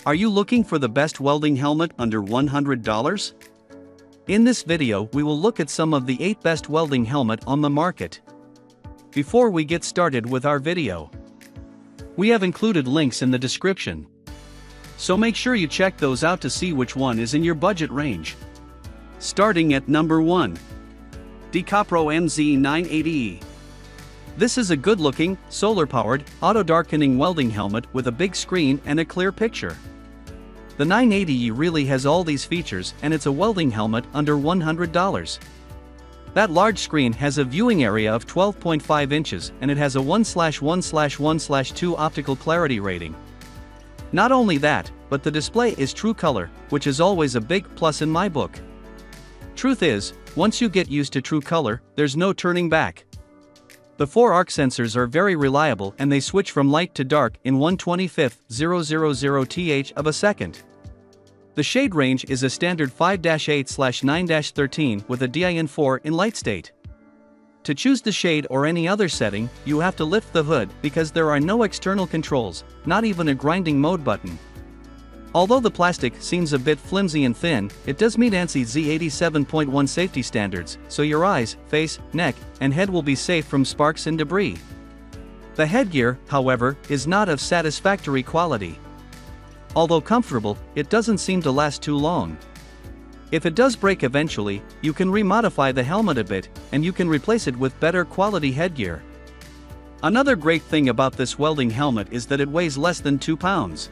Are you looking for the best welding helmet under $100? In this video we will look at some of the 8 best welding helmet on the market. Before we get started with our video, we have included links in the description, so make sure you check those out to see which one is in your budget range. Starting at number 1. DEKOPRO MZ980E. This is a good-looking, solar-powered, auto-darkening welding helmet with a big screen and a clear picture. The 980E really has all these features, and it's a welding helmet under $100. That large screen has a viewing area of 12.5 inches and it has a 1/1/1/2 optical clarity rating. Not only that, but the display is true color, which is always a big plus in my book. Truth is, once you get used to true color, there's no turning back. The 4 arc sensors are very reliable and they switch from light to dark in 1/25,000th of a second. The shade range is a standard 5-8/9-13 with a DIN4 in light state. To choose the shade or any other setting, you have to lift the hood because there are no external controls, not even a grinding mode button. Although the plastic seems a bit flimsy and thin, it does meet ANSI Z87.1 safety standards, so your eyes, face, neck, and head will be safe from sparks and debris. The headgear, however, is not of satisfactory quality. Although comfortable, it doesn't seem to last too long. If it does break eventually, you can remodify the helmet a bit, and you can replace it with better quality headgear. Another great thing about this welding helmet is that it weighs less than 2 pounds.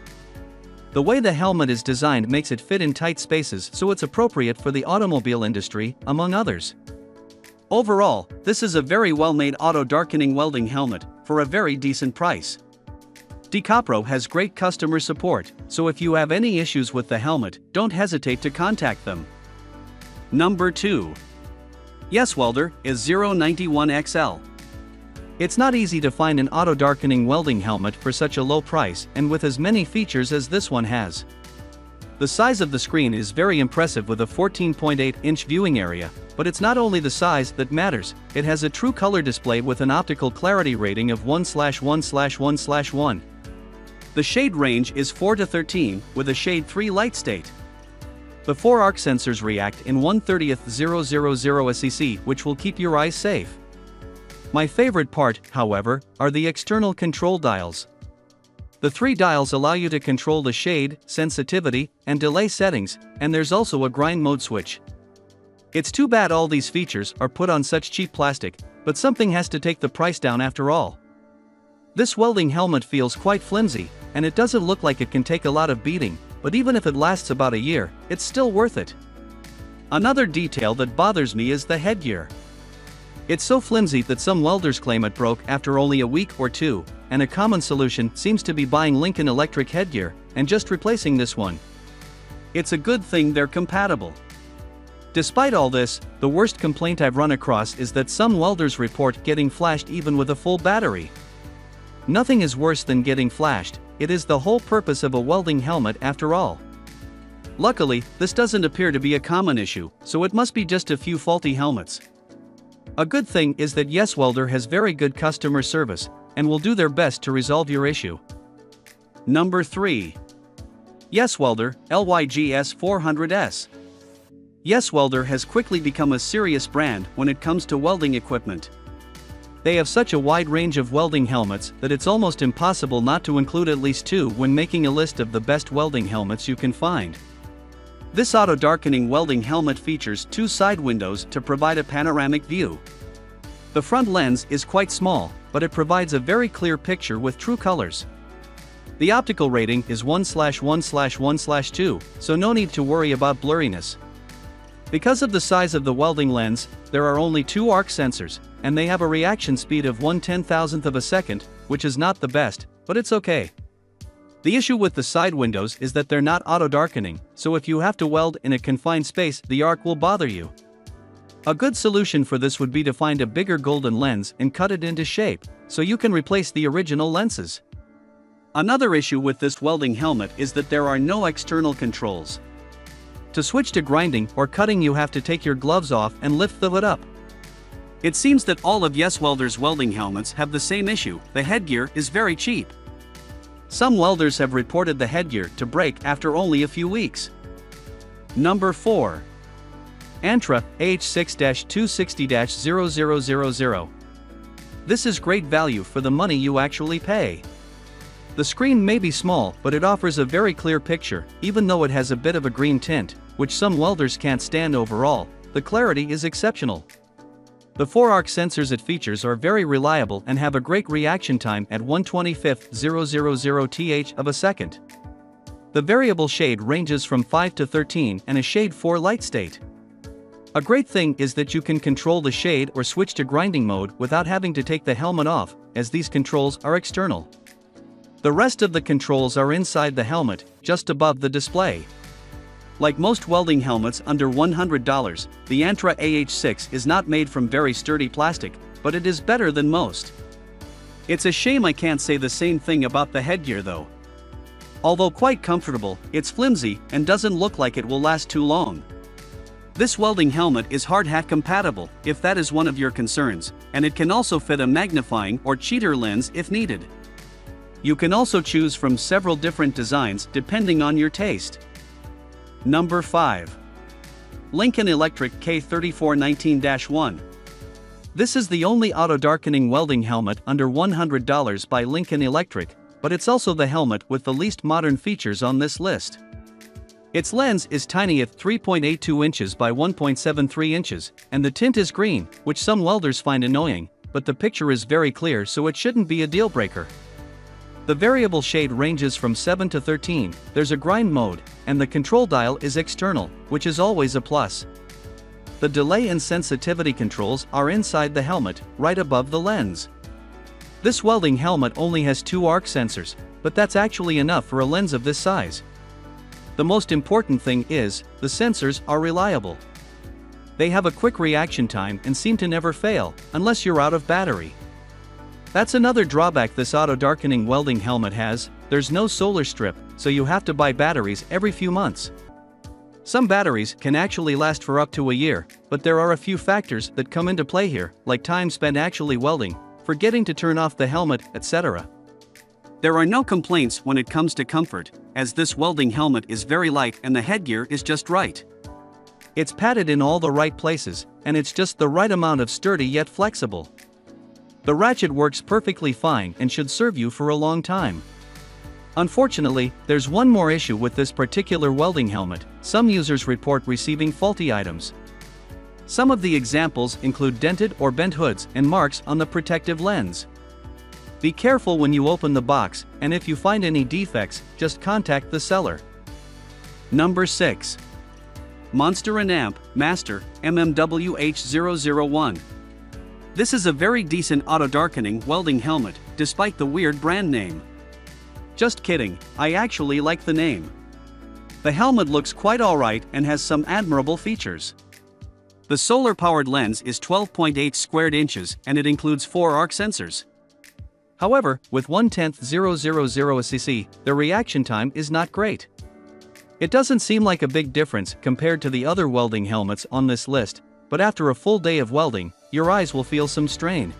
The way the helmet is designed makes it fit in tight spaces, so it's appropriate for the automobile industry, among others. Overall, this is a very well-made auto-darkening welding helmet, for a very decent price. DEKOPRO has great customer support, so if you have any issues with the helmet, don't hesitate to contact them. Number 2. YESWELDER YES091XL. It's not easy to find an auto-darkening welding helmet for such a low price and with as many features as this one has. The size of the screen is very impressive with a 14.8-inch viewing area, but it's not only the size that matters, it has a true color display with an optical clarity rating of 1/1/1/1. The shade range is 4 to 13, with a shade 3 light state. The 4 arc sensors react in 1/30,000 SEC, which will keep your eyes safe. My favorite part, however, are the external control dials. The 3 dials allow you to control the shade, sensitivity, and delay settings, and there's also a grind mode switch. It's too bad all these features are put on such cheap plastic, but something has to take the price down after all. This welding helmet feels quite flimsy, and it doesn't look like it can take a lot of beating, but even if it lasts about a year, it's still worth it. Another detail that bothers me is the headgear. It's so flimsy that some welders claim it broke after only a week or 2, and a common solution seems to be buying Lincoln Electric headgear and just replacing this one. It's a good thing they're compatible. Despite all this, the worst complaint I've run across is that some welders report getting flashed even with a full battery. Nothing is worse than getting flashed, it is the whole purpose of a welding helmet after all. Luckily, this doesn't appear to be a common issue, so it must be just a few faulty helmets. A good thing is that YESWELDER has very good customer service, and will do their best to resolve your issue. Number 3. YESWELDER LYGS400S. YESWELDER has quickly become a serious brand when it comes to welding equipment. They have such a wide range of welding helmets that it's almost impossible not to include at least 2 when making a list of the best welding helmets you can find. This auto-darkening welding helmet features 2 side windows to provide a panoramic view. The front lens is quite small, but it provides a very clear picture with true colors. The optical rating is 1/1/1/2, so no need to worry about blurriness. Because of the size of the welding lens, there are only 2 arc sensors, and they have a reaction speed of 1/10,000th of a second, which is not the best, but it's okay. The issue with the side windows is that they're not auto-darkening, so if you have to weld in a confined space, the arc will bother you. A good solution for this would be to find a bigger golden lens and cut it into shape, so you can replace the original lenses. Another issue with this welding helmet is that there are no external controls. To switch to grinding or cutting, you have to take your gloves off and lift the hood up. It seems that all of YESWELDER's welding helmets have the same issue, the headgear is very cheap. Some welders have reported the headgear to break after only a few weeks. Number 4. Antra AH6-260-0000. This is great value for the money you actually pay. The screen may be small, but it offers a very clear picture, even though it has a bit of a green tint, which some welders can't stand overall. The clarity is exceptional. The 4-arc sensors it features are very reliable and have a great reaction time at 1/25,000th of a second. The variable shade ranges from 5 to 13 and a shade 4 light state. A great thing is that you can control the shade or switch to grinding mode without having to take the helmet off, as these controls are external. The rest of the controls are inside the helmet, just above the display. Like most welding helmets under $100, the Antra AH6 is not made from very sturdy plastic, but it is better than most. It's a shame I can't say the same thing about the headgear though. Although quite comfortable, it's flimsy and doesn't look like it will last too long. This welding helmet is hard hat compatible, if that is one of your concerns, and it can also fit a magnifying or cheater lens if needed. You can also choose from several different designs depending on your taste. Number 5. Lincoln Electric K3419-1. This is the only auto-darkening welding helmet under $100 by Lincoln Electric, but it's also the helmet with the least modern features on this list. Its lens is tiny at 3.82 inches by 1.73 inches, and the tint is green, which some welders find annoying, but the picture is very clear, so it shouldn't be a deal breaker. The variable shade ranges from 7 to 13, there's a grind mode, and the control dial is external, which is always a plus. The delay and sensitivity controls are inside the helmet, right above the lens. This welding helmet only has 2 arc sensors, but that's actually enough for a lens of this size. The most important thing is, the sensors are reliable. They have a quick reaction time and seem to never fail, unless you're out of battery. That's another drawback this auto-darkening welding helmet has: there's no solar strip, so you have to buy batteries every few months. Some batteries can actually last for up to a year, but there are a few factors that come into play here, like time spent actually welding, forgetting to turn off the helmet, etc. There are no complaints when it comes to comfort, as this welding helmet is very light and the headgear is just right. It's padded in all the right places, and it's just the right amount of sturdy yet flexible. The ratchet works perfectly fine and should serve you for a long time. Unfortunately, there's one more issue with this particular welding helmet: some users report receiving faulty items. Some of the examples include dented or bent hoods and marks on the protective lens. Be careful when you open the box, and if you find any defects, just contact the seller. Number 6. Monster & Amp Master MMWH001. This is a very decent auto-darkening welding helmet, despite the weird brand name. Just kidding, I actually like the name. The helmet looks quite alright and has some admirable features. The solar-powered lens is 12.8 squared inches and it includes 4 arc sensors. However, with 1/10,000 cc, the reaction time is not great. It doesn't seem like a big difference compared to the other welding helmets on this list, but after a full day of welding, your eyes will feel some strain.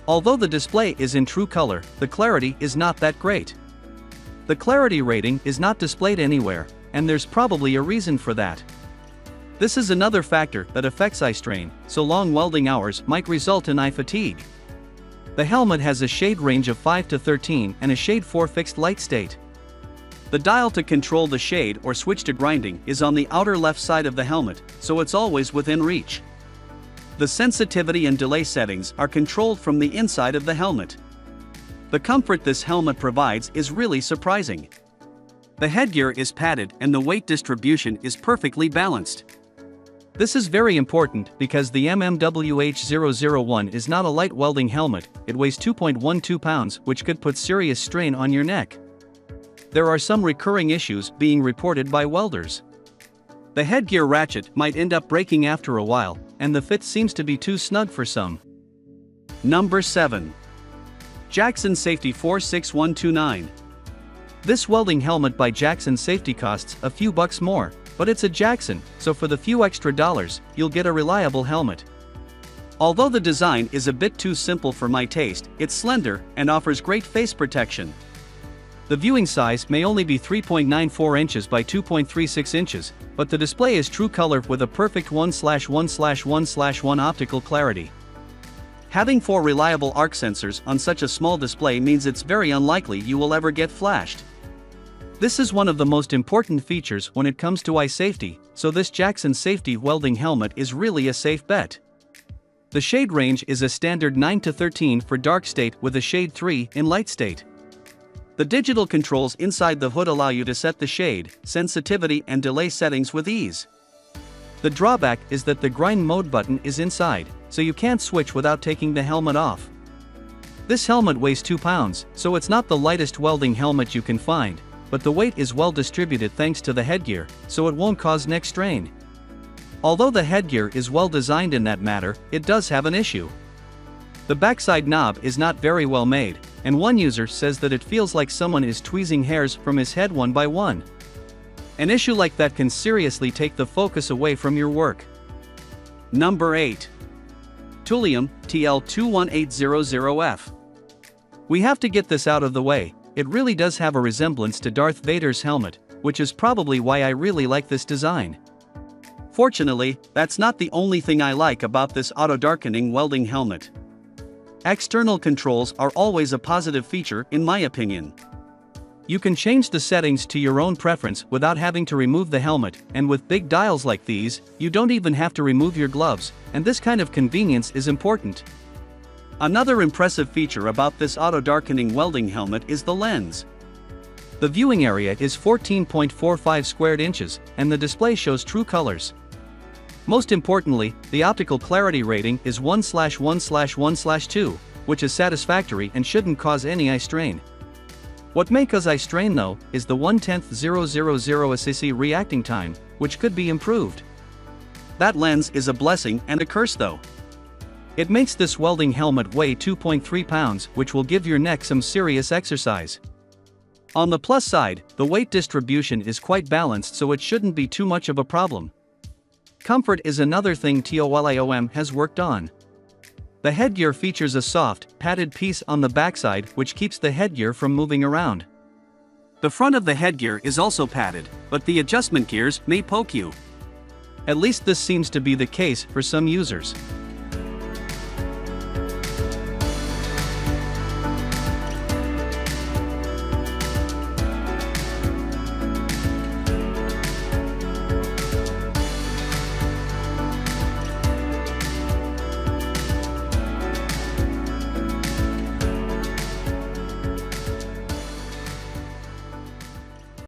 Although the display is in true color, the clarity is not that great. The clarity rating is not displayed anywhere, and there's probably a reason for that. This is another factor that affects eye strain, so long welding hours might result in eye fatigue. The helmet has a shade range of 5 to 13 and a shade 4 fixed light state. The dial to control the shade or switch to grinding is on the outer left side of the helmet, so it's always within reach. The sensitivity and delay settings are controlled from the inside of the helmet. The comfort this helmet provides is really surprising. The headgear is padded and the weight distribution is perfectly balanced. This is very important because the MMWH001 is not a light welding helmet. It weighs 2.12 pounds, which could put serious strain on your neck. There are some recurring issues being reported by welders. The headgear ratchet might end up breaking after a while, and the fit seems to be too snug for some. Number 7. Jackson Safety 46129. This welding helmet by Jackson Safety costs a few bucks more, but it's a Jackson, so for the few extra dollars, you'll get a reliable helmet. Although the design is a bit too simple for my taste, it's slender and offers great face protection. The viewing size may only be 3.94 inches by 2.36 inches, but the display is true color with a perfect 1/1/1/1/1 optical clarity. Having 4 reliable arc sensors on such a small display means it's very unlikely you will ever get flashed. This is one of the most important features when it comes to eye safety, so this Jackson Safety Welding Helmet is really a safe bet. The shade range is a standard 9 to 13 for dark state with a shade 3 in light state. The digital controls inside the hood allow you to set the shade, sensitivity and delay settings with ease. The drawback is that the grind mode button is inside, so you can't switch without taking the helmet off. This helmet weighs 2 pounds, so it's not the lightest welding helmet you can find, but the weight is well distributed thanks to the headgear, so it won't cause neck strain. Although the headgear is well designed in that matter, it does have an issue. The backside knob is not very well made, and one user says that it feels like someone is tweezing hairs from his head one by one. An issue like that can seriously take the focus away from your work. Number 8. TOOLIOM TL21800F. We have to get this out of the way. It really does have a resemblance to Darth Vader's helmet, which is probably why I really like this design. Fortunately, that's not the only thing I like about this auto-darkening welding helmet. External controls are always a positive feature in my opinion. You can change the settings to your own preference without having to remove the helmet, and with big dials like these, you don't even have to remove your gloves, and this kind of convenience is important. Another impressive feature about this auto-darkening welding helmet is the lens. The viewing area is 14.45 squared inches, and the display shows true colors. Most importantly, the optical clarity rating is 1/1/1/2, which is satisfactory and shouldn't cause any eye strain. What may cause eye strain though, is the 1/10,000 ACC reacting time, which could be improved. That lens is a blessing and a curse though. It makes this welding helmet weigh 2.3 pounds, which will give your neck some serious exercise. On the plus side, the weight distribution is quite balanced, so it shouldn't be too much of a problem. Comfort is another thing TOOLIOM has worked on. The headgear features a soft, padded piece on the backside which keeps the headgear from moving around. The front of the headgear is also padded, but the adjustment gears may poke you. At least this seems to be the case for some users.